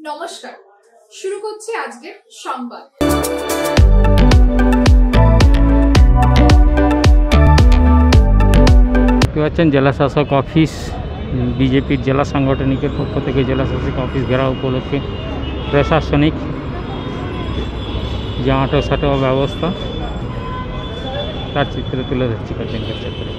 নমস্কার, শুরু করছি আজকের সংবাদ। জেলা শাসক অফিস বিজেপির জেলা সাংগঠনিকের পক্ষ থেকে জেলা শাসক অফিস ঘেরাও উপলক্ষে প্রশাসনিক যে আঁটো ব্যবস্থা তার চিত্র তুলে ধরছি কার্যকর ক্ষেত্রে।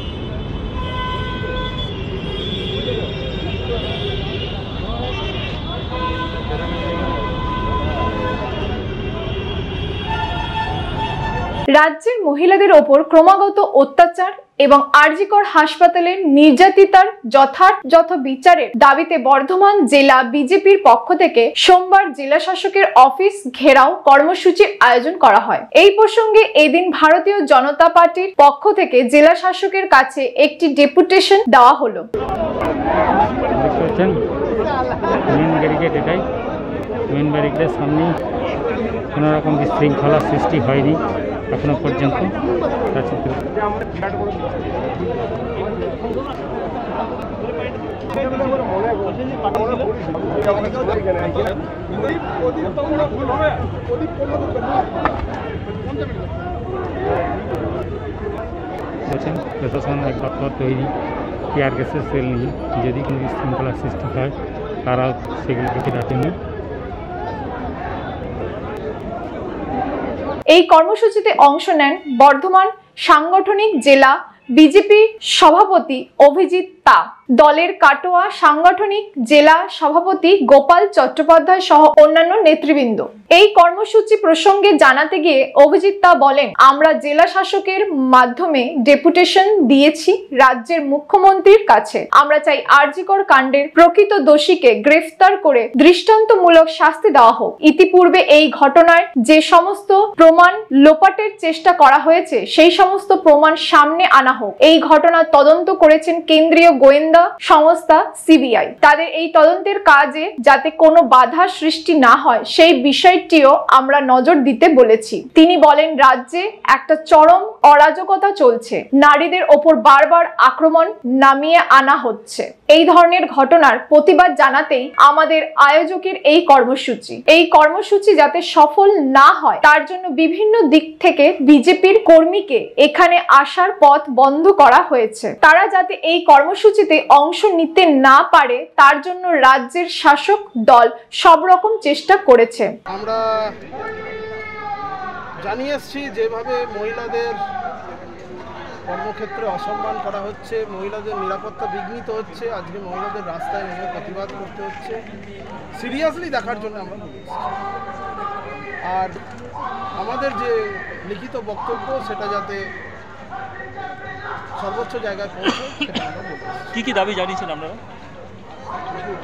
রাজ্যের মহিলাদের ওপর ক্রমাগত অত্যাচার এবং আরজিকর হাসপাতালের নির্যাতিতার যথাযথ বিচারের দাবিতে বর্ধমান জেলা বিজেপির পক্ষ থেকে সোমবার জেলা শাসকের অফিস ঘেরাও কর্মসূচির আয়োজন করা হয়। এই প্রসঙ্গে এদিন ভারতীয় জনতা পার্টির পক্ষ থেকে জেলা শাসকের কাছে একটি ডেপুটেশন দেওয়া হলো। মেন ব্যারিকেডের সামনে কোনো রকম বিশৃঙ্খলা সৃষ্টি হয়নি এখনো পর্যন্ত। প্রশাসন এক দপ্তর তৈরি টিয়ার গ্যাসের সেল নিয়ে, যদি কোনো বিশৃঙ্খলা সৃষ্টি হয় তারাও সেগুলোকে ডাকেনি। এই কর্মসূচিতে অংশ নেন বর্ধমান সাংগঠনিক জেলা বিজেপি সভাপতি অভিজিৎ তা, দলের কাটোয়া সাংগঠনিক জেলা সভাপতি গোপাল চট্টোপাধ্যায় সহ অন্যান্য নেতৃবৃন্দ। এই কর্মসূচি প্রসঙ্গে জানাতে গিয়ে অভিজিৎ তা বলেন, আমরা জেলা শাসকের মাধ্যমে ডেপুটেশন দিয়েছি রাজ্যের মুখ্যমন্ত্রীর কাছে। আমরা চাই আরজিকর কাণ্ডের প্রকৃত দোষীকে গ্রেফতার করে দৃষ্টান্তমূলক শাস্তি দেওয়া হোক। ইতিপূর্বে এই ঘটনার যে সমস্ত প্রমাণ লোপাটের চেষ্টা করা হয়েছে সেই সমস্ত প্রমাণ সামনে আনা হোক। এই ঘটনার তদন্ত করেছেন কেন্দ্রীয় গোয়েন্দা সংস্থা সিবিআই। তাদের এই তদন্তের কাজে যাতে কোনো বাধা সৃষ্টি না হয় সেই বিষয়টিও আমরা নজর দিতে বলেছি। তিনি বলেন, রাজ্যে একটা চরম অরাজকতা চলছে, নারীদের ওপর বারবার আক্রমণ নামিয়ে আনা হচ্ছে। এই ধরনের ঘটনার প্রতিবাদ জানাতেই আমাদের আয়োজকের এই কর্মসূচি যাতে সফল না হয় তার জন্য বিভিন্ন দিক থেকে বিজেপির কর্মীকে এখানে আসার পথ বন্ধ করা হয়েছে। তারা যাতে এই কর্মসূচিতে অংশ নিতে না পারে তার জন্য রাজ্যের শাসক দল সব রকম চেষ্টা করেছে। আমরা জানিয়ে এসেছি যেভাবে মহিলাদের কর্মক্ষেত্রে অসম্মান করা হচ্ছে, মহিলাদের নিরাপত্তা বিঘ্নিত হচ্ছে, আজকে মহিলাদের রাস্তায় নেমে প্রতিবাদ করতে হচ্ছে, সিরিয়াসলি দেখার জন্য আমরা বলেছি। আর আমাদের যে লিখিত বক্তব্য সেটা যাতে সর্বোচ্চ জায়গায় পৌঁছে সেটা আমরা বলেছি। কি দাবি জানিয়েছেন আপনারা?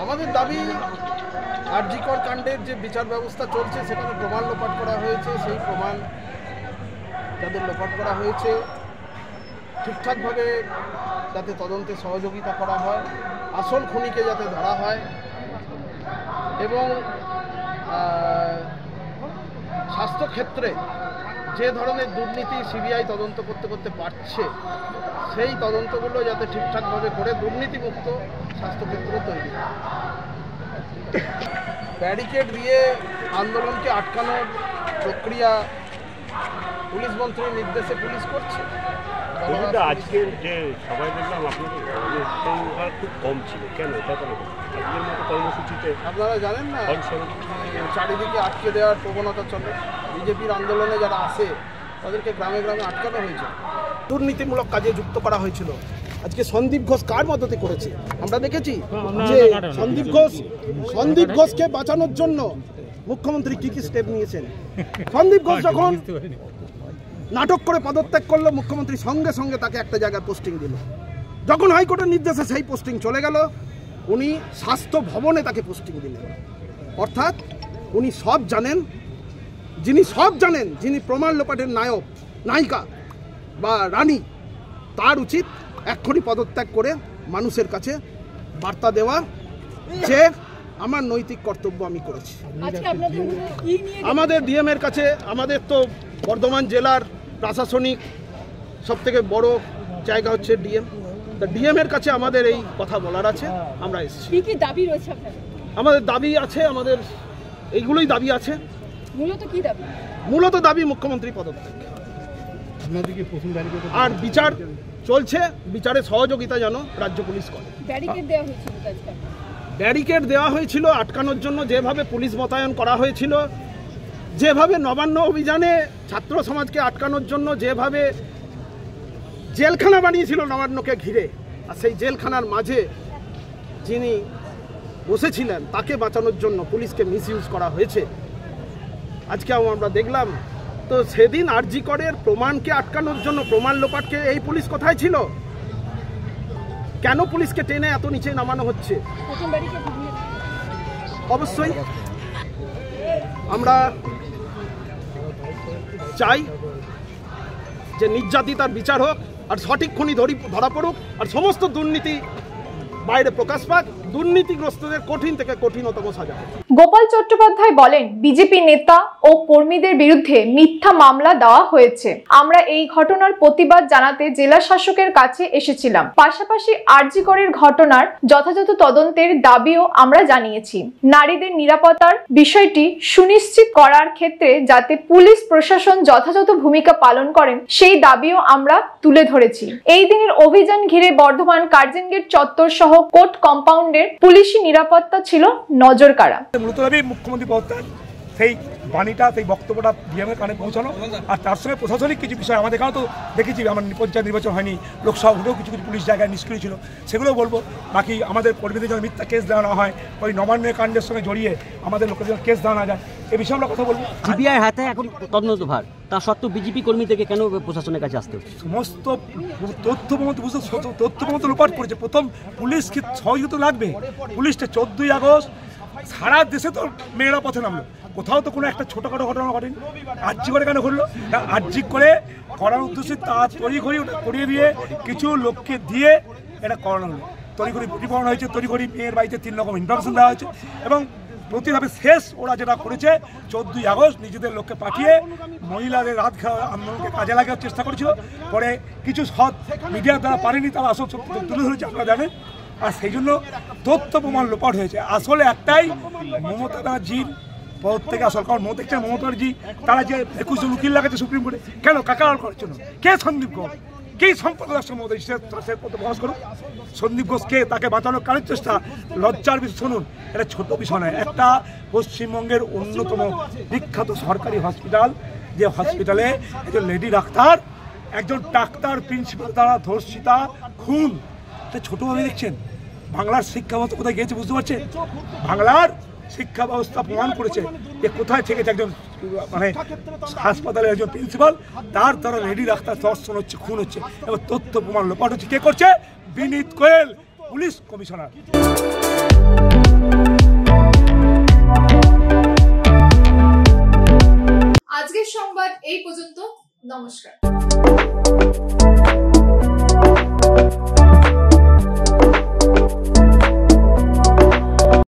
আমাদের দাবি, আরজিকর কাণ্ডের যে বিচার ব্যবস্থা চলছে সেখানে প্রমাণ লোপাট করা হয়েছে, সেই প্রমাণ যাদের লোপাট করা হয়েছে ঠিকঠাকভাবে যাতে তদন্তে সহযোগিতা করা হয়, আসল খুনিকে যাতে ধরা হয় এবং স্বাস্থ্যক্ষেত্রে যে ধরনের দুর্নীতি সিবিআই তদন্ত করতে করতে পারছে সেই তদন্তগুলো যাতে ঠিকঠাকভাবে করে দুর্নীতিমুক্ত স্বাস্থ্যক্ষেত্র তৈরি হয়। ব্যারিকেড দিয়ে আন্দোলনকে আটকানোর প্রক্রিয়া পুলিশ মন্ত্রীর নির্দেশে পুলিশ করছে। আজকের যে সবাই দেখলাম আপনাদের সংখ্যা খুব কম ছিল, কেন এটা কেন আজকের মতো কর্মসূচিতে? আপনারা জানেন না, চারিদিকে আটকে দেওয়ার প্রবণতা চলে। বিজেপির আন্দোলনে যারা আসে তাদেরকে গ্রামে গ্রামে আটকানো হয়েছে, দুর্নীতিমূলক কাজে যুক্ত করা হয়েছিল। আজকে সন্দীপ ঘোষ কার মদতে করেছে আমরা দেখেছি যে সন্দীপ ঘোষকে বাঁচানোর জন্য মুখ্যমন্ত্রী কি স্টেপ নিয়েছেন। সন্দীপ ঘোষ যখন নাটক করে পদত্যাগ করলো, মুখ্যমন্ত্রী সঙ্গে সঙ্গে তাকে একটা জায়গায় পোস্টিং দিল। যখন হাইকোর্টের নির্দেশে সেই পোস্টিং চলে গেল, উনি স্বাস্থ্য ভবনে তাকে পোস্টিং দিলেন। অর্থাৎ উনি সব জানেন, যিনি প্রমাণ লোপাটের নায়িকা বা রানী, তার উচিত এক্ষুনি পদত্যাগ করে মানুষের কাছে বার্তা দেওয়া যে আমার নৈতিক কর্তব্য আমি করেছি। আমাদের ডিএম এর কাছে, আমাদের তো বর্ধমান জেলার প্রশাসনিক সবথেকে বড় জায়গা হচ্ছে ডিএম। তা ডিএম এর কাছে আমাদের এই কথা বলার আছে, আমরা এসেছি। কি কি দাবি রয়েছে আপনাদের? আমাদের দাবি আছে, আমাদের এইগুলোই দাবি আছে। মূলত কি দাবি? মূলত দাবি মুখ্যমন্ত্রী পদত্যাগ, আর বিচার চলছে, বিচারে সহযোগিতা যেন রাজ্য পুলিশ করে। ব্যারিকেড দেওয়া হয়েছিল আজকে? ব্যারিকেড দেওয়া হয়েছিল আটকানোর জন্য, যেভাবে পুলিশ মোতায়েন করা হয়েছিল, যেভাবে নবান্ন অভিযানে ছাত্র সমাজকে আটকানোর জন্য যেভাবে জেলখানা বানিয়েছিল নবান্নকে ঘিরে, আর সেই জেলখানার মাঝে যিনি বসেছিলেন তাকে বাঁচানোর জন্য পুলিশকে মিসইউজ করা হয়েছে। আজকেও আমরা দেখলাম। তো সেদিন আরজি করের প্রমাণকে আটকানোর জন্য, প্রমাণ লোপাটকে এই পুলিশ কোথায় ছিল? কেন পুলিশকে টেনে এত নিচে নামানো হচ্ছে? অবশ্যই আমরা চাই যে নির্যাতিতার বিচার হোক, আর সঠিক খুনি ধরা পড়ুক, আর সমস্ত দুর্নীতি বাইরে প্রকাশ পাক, দুর্নীতিগ্রস্তদের কঠিন থেকে কঠিনতম সাজা। গোপাল চট্টোপাধ্যায় বলেন, বিজেপি নেতা ও কর্মীদের বিরুদ্ধে মিথ্যা মামলা দেওয়া হয়েছে। আমরা এই ঘটনার প্রতিবাদ জানাতে জেলা শাসকের কাছে এসেছিলাম। পাশাপাশি আরজি করের ঘটনার যথাযথ তদন্তের দাবিও আমরা জানিয়েছি। নারীদের নিরাপত্তার বিষয়টি সুনিশ্চিত করার ক্ষেত্রে যাতে পুলিশ প্রশাসন যথাযথ ভূমিকা পালন করেন সেই দাবিও আমরা তুলে ধরেছি। এই দিনের অভিযান ঘিরে বর্ধমান কার্জন গেট চত্বর সহ কোর্ট কম্পাউন্ডের পুলিশি নিরাপত্তা ছিল নজর কাড়া। মূলত মুখ্যমন্ত্রী পদত্যাগ, সেই বাণীটা, সেই বক্তব্যটা ডিএমের কানে পৌঁছানো, আর তার সঙ্গে প্রশাসনিক কিছু বিষয় আমাদের এখানে তো দেখেছি, আমার পঞ্চায়েত নির্বাচন হয়নি, লোকসভা ভোটেও কিছু কিছু পুলিশ জায়গায় নিষ্ক্রিয় ছিল, সেগুলোও বলবো। বাকি আমাদের কর্মীদের জন্য মিথ্যা কেস দেওয়া না হয়, ওই নবান্নের কাণ্ডের সঙ্গে জড়িয়ে আমাদের লোকের জন্য কেস দেওয়া না যায়, এ বিষয়ে আমরা কথা বলবো। সিবিআই হাতে এখন তদন্ত ভার, তা সত্ত্বেও বিজেপি কর্মী থেকে কেন প্রশাসনের কাছে আসতে হচ্ছে? সমস্ত তথ্য প্রমাণ লোপাট করেছে। প্রথম পুলিশকে সহযোগিতা লাগবে। পুলিশটা 14ই আগস্ট সারা দেশে তো মেয়েরা পথে নামলো, কোথাও তো কোনো একটা ছোটোখাটো ঘটনা ঘটেনি। আর্জি করে কেন ঘটলো? না, আর্জি করে করার উদ্দেশ্যে তা তৈরি করি, ওটা করিয়ে দিয়ে কিছু লোককে দিয়ে এটা করানো হলো। তৈরি করি বুটি পড়ানো হয়েছে, তৈরি করি মেয়ের বাড়িতে 3 রকম ইনফরমেশন দেওয়া হয়েছে, এবং প্রতিভাবে শেষ ওরা যেটা করেছে 14ই আগস্ট নিজেদের লোককে পাঠিয়ে মহিলাদের রাত খেলা আন্দোলনকে কাজে লাগার চেষ্টা করেছিল। পরে কিছু সৎ মিডিয়ার দ্বারা পারেনি, তারা আসল সত্য তুলে ধরেছে, আপনারা জানেন। আর সেই জন্য তথ্য প্রমাণ লোপাট হয়েছে। আসলে একটাই, মমতা ব্যানার্জির পদ থেকে আসল, কারণ দেখছেন মমতা ব্যানার্জি তারা যে 21 জন উকিল লাগাচ্ছে সুপ্রিম কোর্টে, কেন? কাকা করার জন্য। কে সন্দীপ ঘোষ? কে সম্পর্ক তার সঙ্গে মমতা? সে বহস করুন। সন্দীপ ঘোষকে, তাকে বাঁচানোর কারোর চেষ্টা, লজ্জার বিষয়। শুনুন, এটা ছোট বিষয় নয়। একটা পশ্চিমবঙ্গের অন্যতম বিখ্যাত সরকারি হসপিটাল, যে হসপিটালে একজন লেডি ডাক্তার, একজন ডাক্তার প্রিন্সিপাল দ্বারা ধর্ষিতা, খুন, এটা ছোটোভাবে দেখছেন। বাংলার শিক্ষা ব্যবস্থা কোথায় গিয়েছে বুঝতে পারছেন? বাংলার শিক্ষা ব্যবস্থা প্রমাণ করেছে যে কোথায় থেকেছে একজন মানে হাসপাতালের একজন প্রিন্সিপাল, তার দ্বারা লেডি ডাক্তার ধর্ষণ হচ্ছে, খুন হচ্ছে, এবং তথ্য প্রমাণ লোপাট হচ্ছে। কে করছে? বিনীত গোয়েল, পুলিশ কমিশনার। আজকের সংবাদ এই পর্যন্ত। নমস্কার।